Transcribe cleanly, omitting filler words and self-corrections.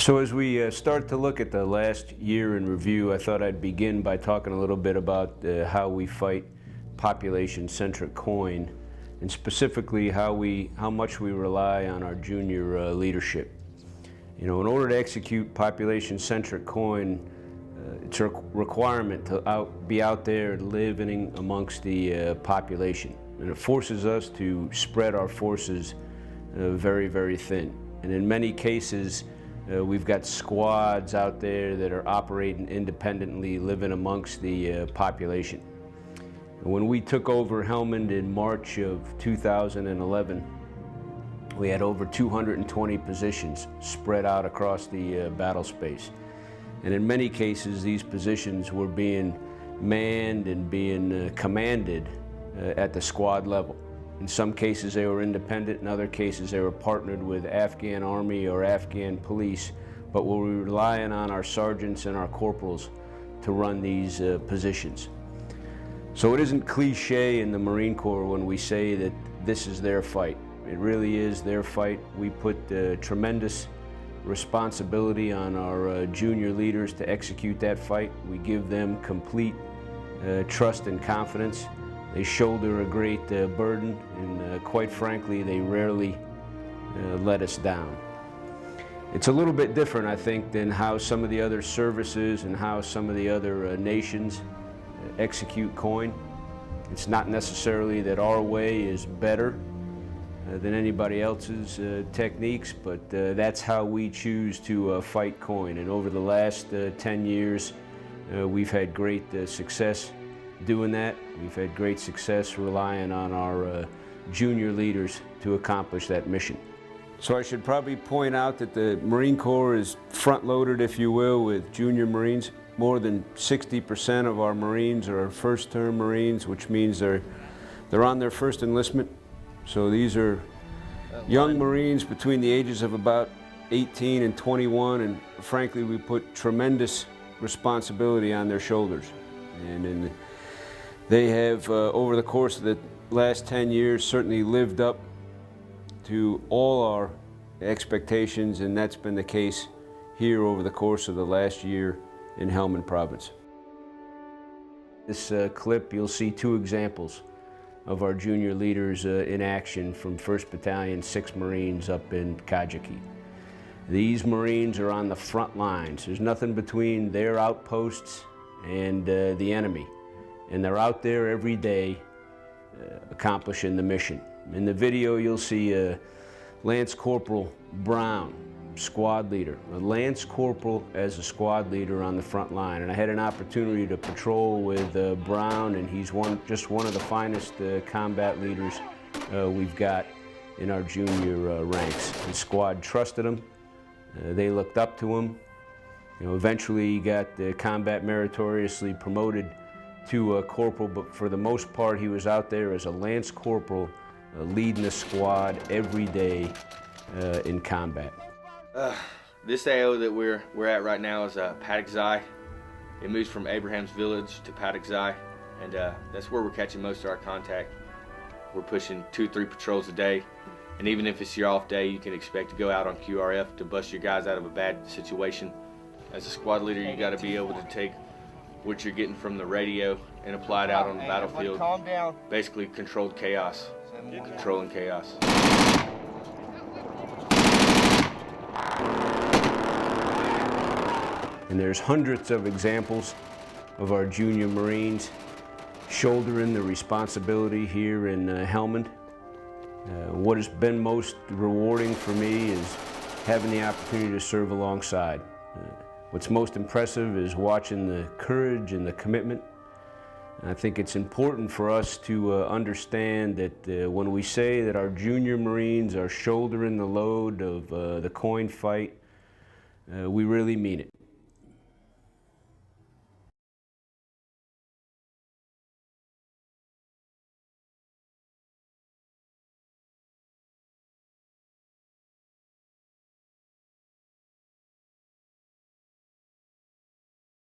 So as we start to look at the last year in review, I thought I'd begin by talking a little bit about how we fight population-centric coin, and specifically how much we rely on our junior leadership. You know, in order to execute population-centric coin, it's a requirement to be out there living amongst the population, and it forces us to spread our forces very, very thin. And in many cases, we've got squads out there that are operating independently, living amongst the population. When we took over Helmand in March of 2011, we had over 220 positions spread out across the battle space. And in many cases, these positions were being manned and being commanded at the squad level. In some cases, they were independent. In other cases, they were partnered with Afghan Army or Afghan police, but we were relying on our sergeants and our corporals to run these positions. So it isn't cliche in the Marine Corps when we say that this is their fight. It really is their fight. We put tremendous responsibility on our junior leaders to execute that fight. We give them complete trust and confidence. They shoulder a great burden, and quite frankly, they rarely let us down. It's a little bit different, I think, than how some of the other services and how some of the other nations execute coin. It's not necessarily that our way is better than anybody else's techniques, but that's how we choose to fight coin. And over the last 10 years, we've had great success doing that. We've had great success relying on our junior leaders to accomplish that mission. So I should probably point out that the Marine Corps is front-loaded, if you will, with junior Marines. More than 60% of our Marines are first-term Marines, which means they're on their first enlistment. So these are young Marines between the ages of about 18 and 21, and frankly, we put tremendous responsibility on their shoulders. And they have, over the course of the last 10 years, certainly lived up to all our expectations, and that's been the case here over the course of the last year in Helmand Province. This clip, you'll see two examples of our junior leaders in action from 1st Battalion, 6th Marines up in Kajiki. These Marines are on the front lines. There's nothing between their outposts and the enemy. And they're out there every day accomplishing the mission. In the video, you'll see Lance Cpl Brown, squad leader. A Lance Corporal as a squad leader on the front line. And I had an opportunity to patrol with Brown, and he's just one of the finest combat leaders we've got in our junior ranks. The squad trusted him. They looked up to him. You know, eventually he got combat meritoriously promoted to a corporal, but for the most part he was out there as a Lance Corporal leading the squad every day in combat. This AO that we're at right now is Paddock's Eye. It moves from Abraham's Village to Paddock's Eye, and that's where we're catching most of our contact. We're pushing 2-3 patrols a day, and even if it's your off day, you can expect to go out on QRF to bust your guys out of a bad situation. As a squad leader, you got to be able to take what you're getting from the radio and apply it out on the battlefield. Calm down. Basically controlled chaos. Controlling chaos. And there's hundreds of examples of our junior Marines shouldering the responsibility here in Helmand. What has been most rewarding for me is having the opportunity to serve alongside. What's most impressive is watching the courage and the commitment. And I think it's important for us to understand that when we say that our junior Marines are shouldering the load of the coin fight, we really mean it.